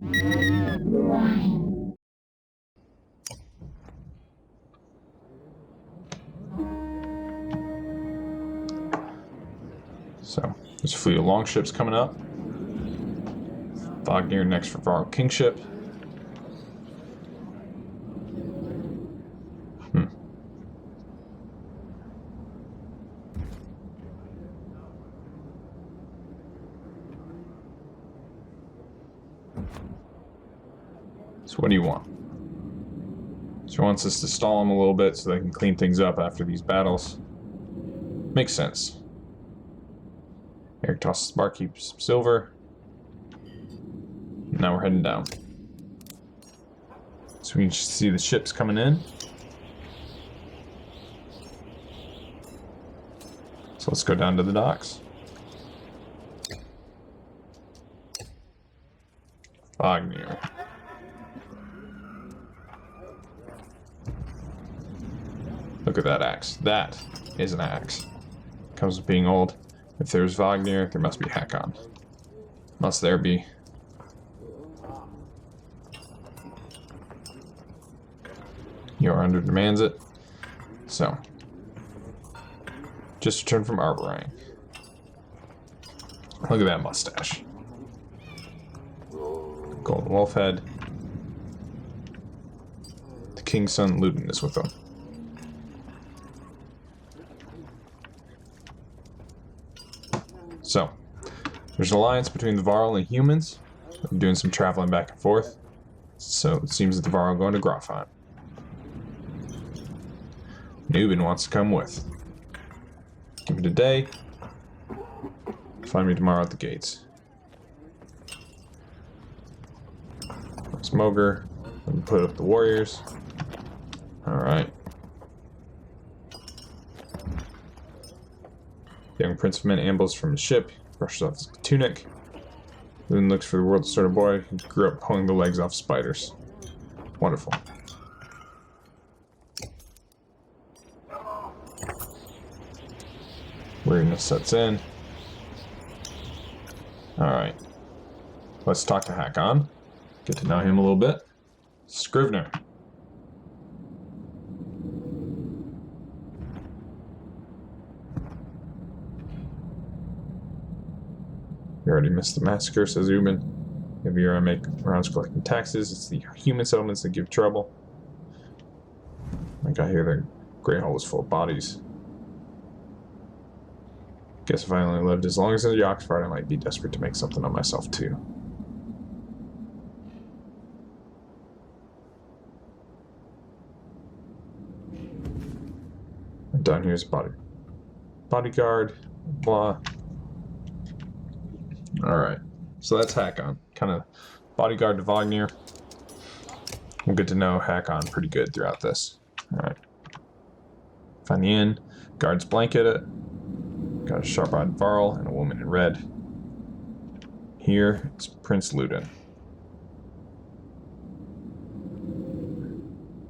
So, there's a fleet of longships coming up. Wagner next for Varl Kingship. So what do you want? So he wants us to stall them a little bit so they can clean things up after these battles. Makes sense. Eric tosses barkeep some silver. Now we're heading down. So we can see the ships coming in. So let's go down to the docks. Wagner. Look at that axe. That is an axe. Comes with being old. If there's Wagner, there must be Hakon. Must there be. Your under demands it. So. Just returned from arboring. Look at that mustache. Golden wolf head. The king's son Ludin is with him. So, there's an alliance between the Varl and humans. I'm doing some traveling back and forth. So it seems that the Varl are going to Grofheim. Nubin wants to come with. Give it a day. Find me tomorrow at the gates. Smoker. Let me put up the warriors. Alright. Young Prince of Men ambles from his ship, brushes off his tunic. Then looks for the world's sort of boy who grew up pulling the legs off spiders. Wonderful. Weirdness sets in. Alright. Let's talk to Hakon. Get to know him a little bit. Scrivener. You already missed the massacre, says Ubin. If you're gonna make rounds collecting taxes, it's the human settlements that give trouble. Like I hear the Grey Hole is full of bodies. Guess if I only lived as long as in the Oxford, I might be desperate to make something of myself too. And down here's bodyguard, blah. Alright, so that's Hakon. Kind of bodyguard to Wagner. We'll get to know Hakon pretty good throughout this. Alright. Find the inn. Guards blanket it. Got a sharp-eyed Varl and a woman in red. Here, it's Prince Ludin.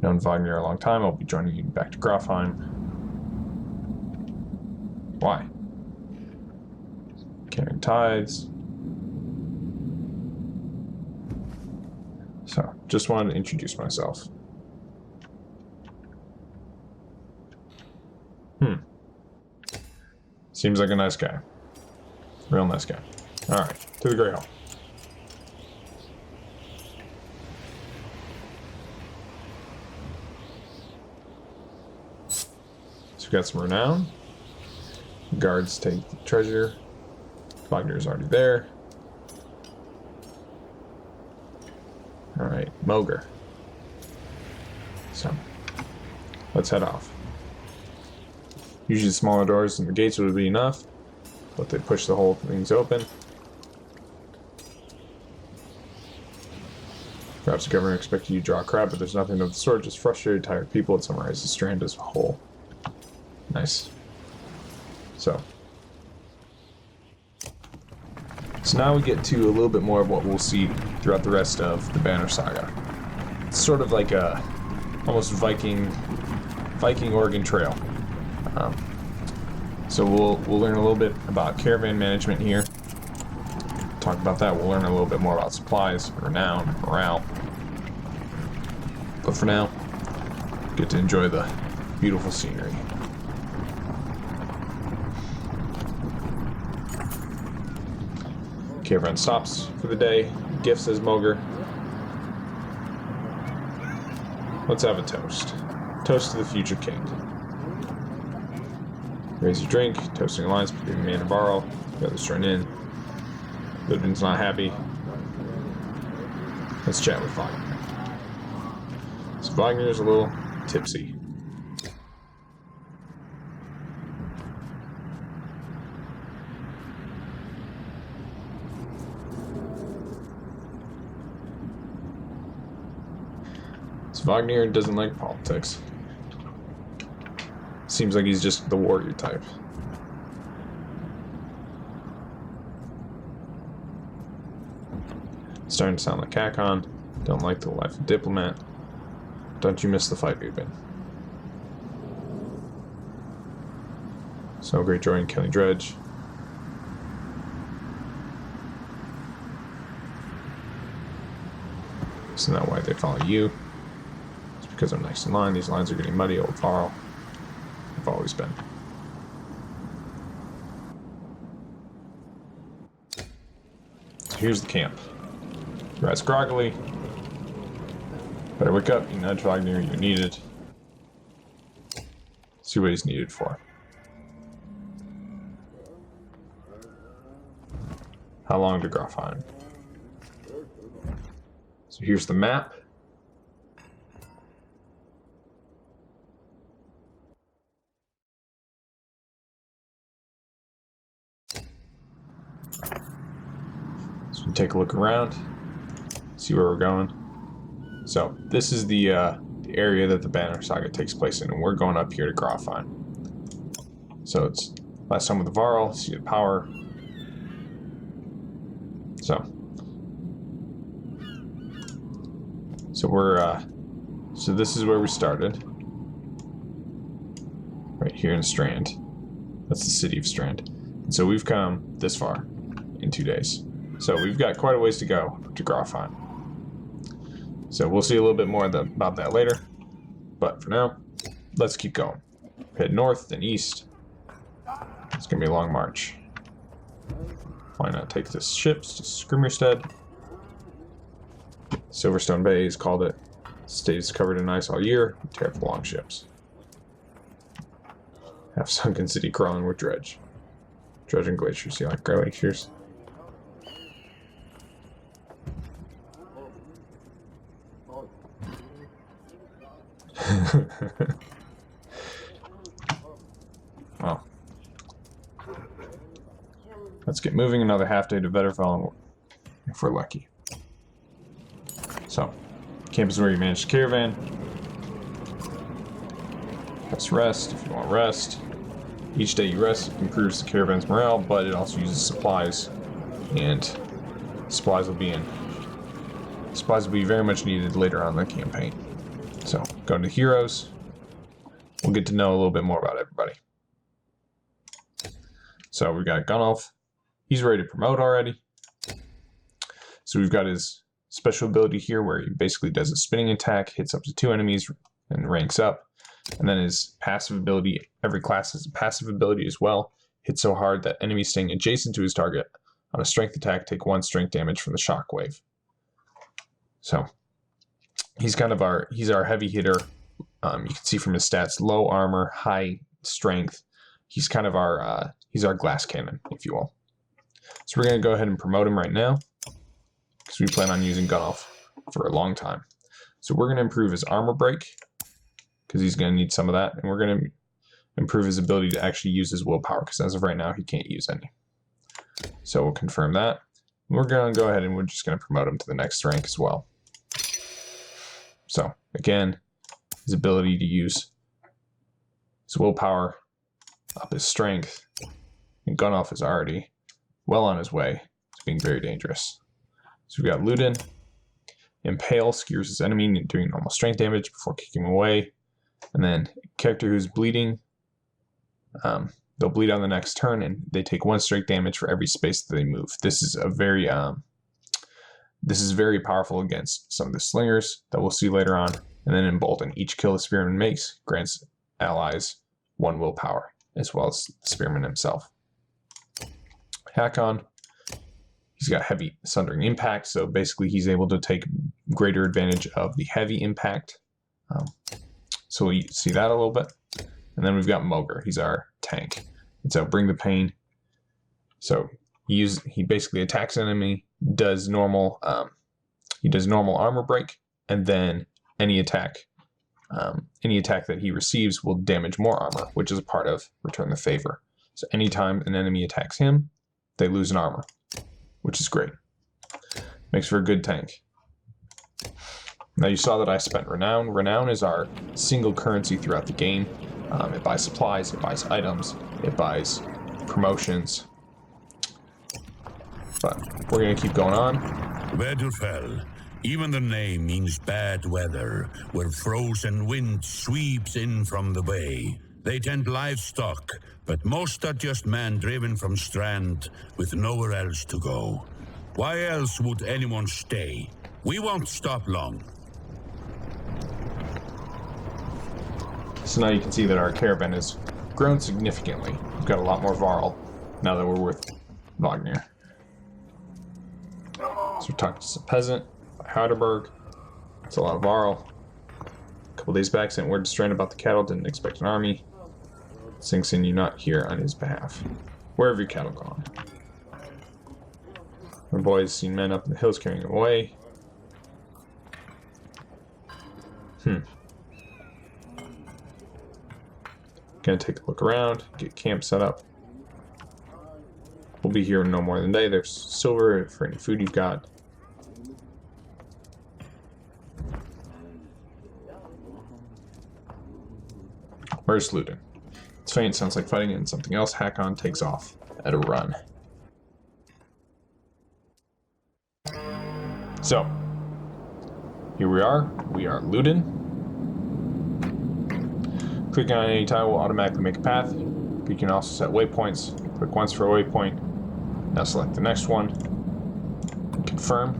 Known Wagner a long time, I'll be joining you back to Grofheim. Why? Carrying tithes. So, just wanted to introduce myself. Seems like a nice guy. Real nice guy. Alright, to the Grey Hall. So we got some renown. Guards take the treasure. Wagner's already there. Alright, Moger. So, let's head off. Usually the smaller doors and the gates would be enough, but they push the whole things open. Perhaps the governor expected you to draw a crowd, but there's nothing of the sort, just frustrated, tired people. It summarizes the strand as a whole. Nice. So now we get to a little bit more of what we'll see throughout the rest of the Banner Saga. It's sort of like a almost Viking Oregon Trail. So we'll learn a little bit about caravan management here. talk about that. We'll learn a little bit more about supplies, renown, morale. But for now, get to enjoy the beautiful scenery. Caravan stops for the day. Gift, says Moger. Let's have a toast. Toast to the future king. Raise your drink. Toasting alliance between man and Barl. The others join in. Ludwig's not happy. Let's chat with Wagner. So Wagner's a little tipsy. So Wagner doesn't like politics. Seems like he's just the warrior type. Starting to sound like Hakon. Don't like the life of diplomat. Don't you miss the fight we've been. So great joy in killing Dredge. Isn't that why they follow you? It's because I'm next in line. These lines are getting muddy, old Varl. I've always been. So here's the camp. You're as groggily. Better wake up, you nudge Wagner, you're needed. See what he's needed for. How long to Grafheim? So here's the map. So we take a look around, see where we're going. So this is the area that the Banner Saga takes place in, and we're going up here to Grafheim. So it's last time with the Varl, seat of power. So we're so this is where we started. Right here in Strand. That's the city of Strand. And so we've come this far in 2 days. So we've got quite a ways to go to Grafheim. So we'll see a little bit more about that later. But for now, let's keep going. Head north, then east. It's going to be a long march. Why not take the ships to Skrimmerstead? Silverstone Bay is called it. Stays covered in ice all year. Tear up the long ships. Have sunken city crawling with Dredge. Dredge and glaciers. You like glaciers? Well, let's get moving. Another half day to Vetterfell if we're lucky. So, camp is where you manage the caravan. Press rest if you want rest. Each day you rest improves the caravan's morale, but it also uses supplies, and supplies will be very much needed later on in the campaign. So, going to heroes, we'll get to know a little bit more about everybody. So we've got Gunnulf. He's ready to promote already. So we've got his special ability here where he basically does a spinning attack, hits up to 2 enemies, and ranks up. And then his passive ability, every class has a passive ability as well. Hits so hard that enemies staying adjacent to his target on a strength attack take 1 strength damage from the shockwave. So he's kind of our heavy hitter. You can see from his stats, low armor, high strength. He's kind of our glass cannon, if you will. So we're going to go ahead and promote him right now, because we plan on using Gunnulf for a long time. So we're going to improve his armor break, because he's going to need some of that, and we're going to improve his ability to actually use his willpower, because as of right now, he can't use any. So we'll confirm that. We're going to go ahead and we're just going to promote him to the next rank as well. So again, his ability to use his willpower, up his strength, and Gunnulf is already well on his way to being very dangerous. So we've got Ludin. Impale skewers his enemy, doing normal strength damage before kicking him away. And then character who's bleeding they'll bleed on the next turn, and they take 1 strength damage for every space that they move. This is a very powerful against some of the slingers that we'll see later on. And then Embolden. Each kill the spearman makes grants allies 1 willpower, as well as the spearman himself. Hakon. He's got heavy sundering impact, so basically he's able to take greater advantage of the heavy impact. So we see that a little bit. And then we've got Mogr. He's our tank. And so Bring the Pain. So he basically attacks an enemy, does normal armor break, and then any attack that he receives will damage more armor, which is a part of Return the Favor. So anytime an enemy attacks him, they lose an armor, which is great. Makes for a good tank. Now you saw that I spent Renown. Renown is our single currency throughout the game. It buys supplies, it buys items, it buys promotions. But we're going to keep going on. Vedurfell. Even the name means bad weather, where frozen wind sweeps in from the bay. They tend livestock, but most are just men driven from Strand with nowhere else to go. Why else would anyone stay? We won't stop long. So now you can see that our caravan has grown significantly. We've got a lot more Varl now that we're with Wagner. So we talked to some peasant by Heidelberg. It's a lot of Varl. A couple days back, sent word to Strand about the cattle. Didn't expect an army. Sinks in you not here on his behalf. Where have your cattle gone? My boys seen men up in the hills carrying them away. Gonna take a look around, get camp set up. We'll be here in no more than a day. There's silver for any food you've got. Where's Luden? It's faint, sounds like fighting, and something else. Hakon takes off at a run. So, here we are. We are Luden. Clicking on any tile will automatically make a path. You can also set waypoints. Click once for a waypoint. Now select the next one. Confirm.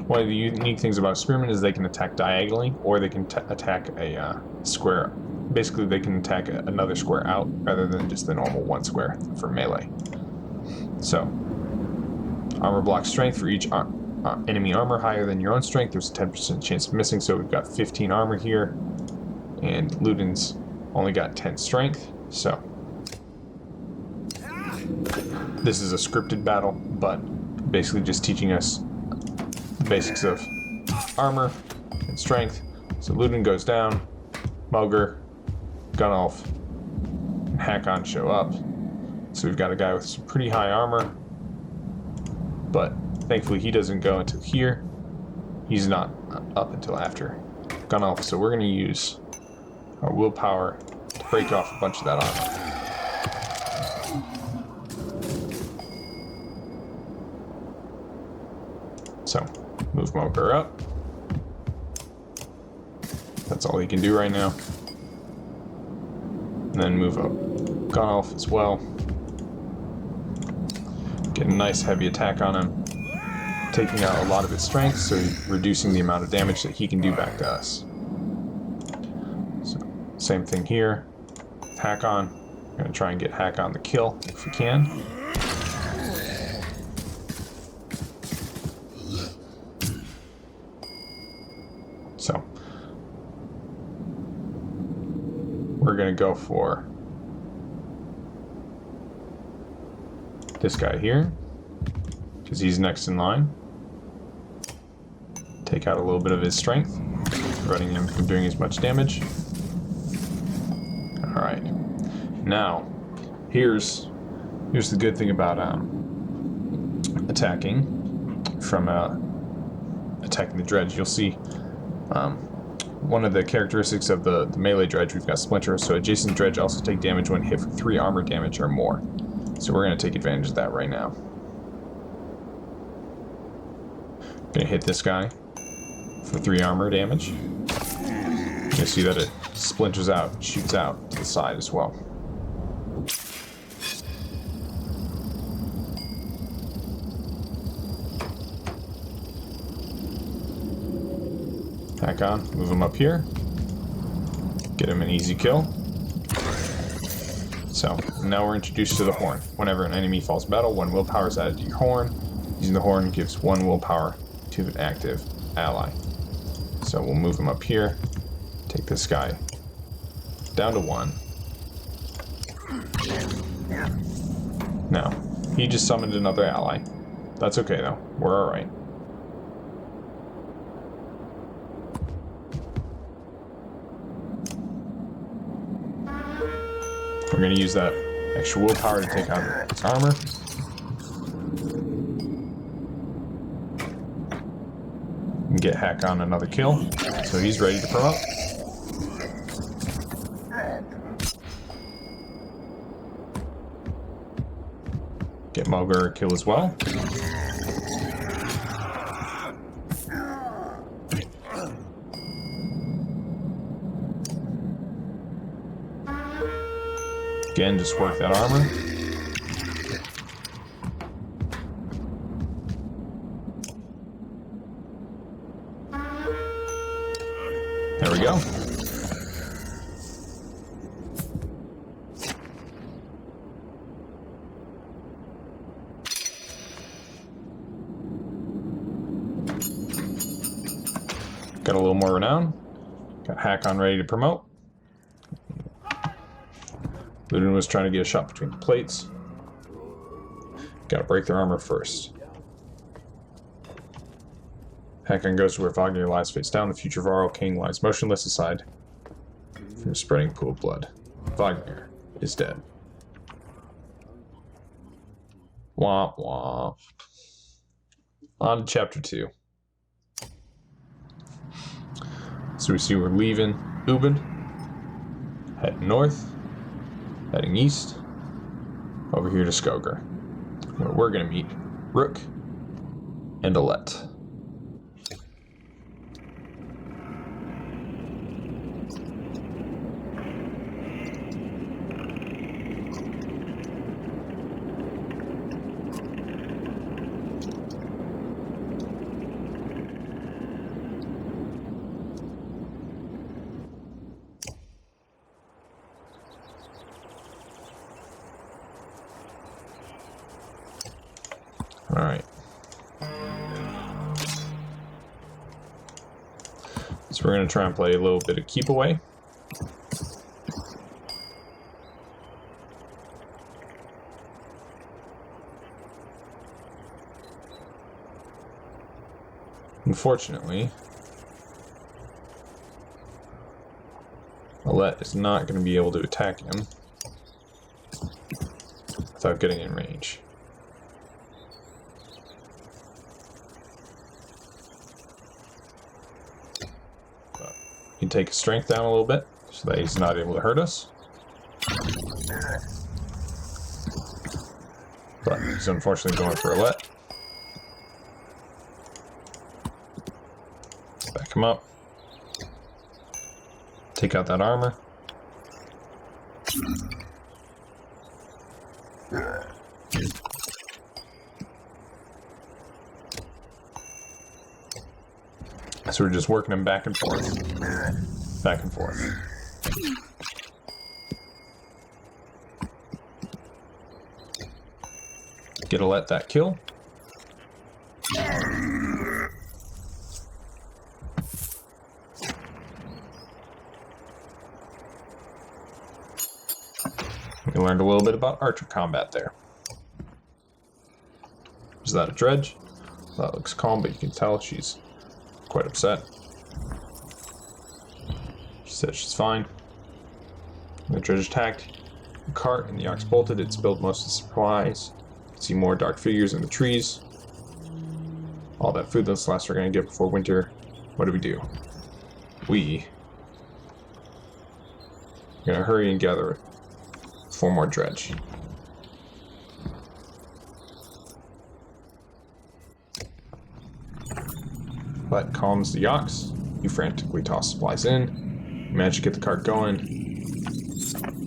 One of the unique things about spearmen is they can attack diagonally, or they can attack a square. Basically, they can attack another square out, rather than just the normal 1 square for melee. So, armor block strength for each enemy armor higher than your own strength. There's a 10% chance of missing, so we've got 15 armor here. And Luden's only got 10 strength, so this is a scripted battle, but basically just teaching us the basics of armor and strength. So Luden goes down, Mogr, Gunnulf, and Hakon show up. So we've got a guy with some pretty high armor, but thankfully he doesn't go until here. He's not up until after Gunnulf, so we're going to use our willpower to break off a bunch of that armor. So, move Mogr up. That's all he can do right now. And then move up Gunnulf as well. Get a nice heavy attack on him. Taking out a lot of his strength, so reducing the amount of damage that he can do back to us. Same thing here. Hakon. I'm going to try and get Hakon the kill if we can. So, we're going to go for this guy here, because he's next in line. Take out a little bit of his strength, preventing him from doing as much damage. Alright, now, here's the good thing about attacking the Dredge. You'll see one of the characteristics of the melee Dredge, we've got Splinter, so adjacent Dredge also take damage when hit for 3 armor damage or more. So we're going to take advantage of that right now. Going to hit this guy for 3 armor damage. You see that it splinters out, shoots out to the side as well. Hack on, move him up here. Get him an easy kill. So, now we're introduced to the horn. Whenever an enemy falls in battle, 1 willpower is added to your horn. Using the horn gives 1 willpower to an active ally. So we'll move him up here. Take this guy down to 1. Now, he just summoned another ally. That's okay though, we're alright. We're going to use that extra willpower to take out his armor. And get Hack on another kill. So he's ready to promote. Get Mulgar a kill as well. Again, just work that armor. There we go. Got a little more renown. Got Hack on ready to promote. Ludin was trying to get a shot between the plates. Gotta break their armor first. Hakon goes to where Wagner lies face down. The future Varl King lies motionless aside from a spreading pool of blood. Wagner is dead. Womp womp. On to chapter 2. So we see we're leaving Ubin, heading north, heading east, over here to Skogar, where we're going to meet Rook and Alette. Alright. So we're going to try and play a little bit of keep away. Unfortunately, Alette is not going to be able to attack him without getting in range. We can take his strength down a little bit so that he's not able to hurt us. But he's unfortunately going for Alette. Back him up. Take out that armor. So we're just working him back and forth. Back and forth. Get Alette that kill. We learned a little bit about archer combat there. Is that a Dredge? That looks calm, but you can tell she's quite upset. She said she's fine. The Dredge attacked the cart and the ox bolted. It spilled most of the supplies. You can see more dark figures in the trees. All that food that's last we're going to get before winter. What do? We're going to hurry and gather 4 more Dredge. But calms the ox. You frantically toss supplies in. You manage to get the cart going.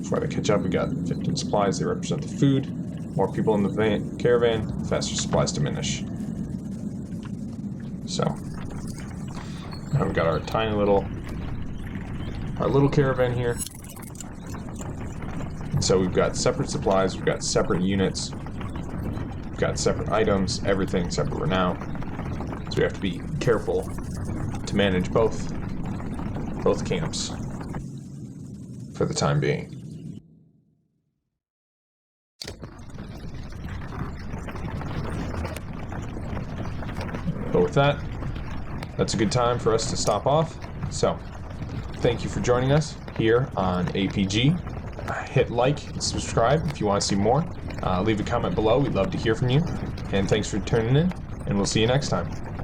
Before they catch up, we got 15 supplies. They represent the food. More people in the caravan, the faster supplies diminish. So, Now we've got our tiny little, caravan here. And so we've got separate supplies, we've got separate units, we've got separate items, everything separate renown. So we have to be careful to manage both camps for the time being. But with that, that's a good time for us to stop off. So, thank you for joining us here on APG. Hit like and subscribe if you want to see more. Leave a comment below. We'd love to hear from you. And thanks for tuning in, and we'll see you next time.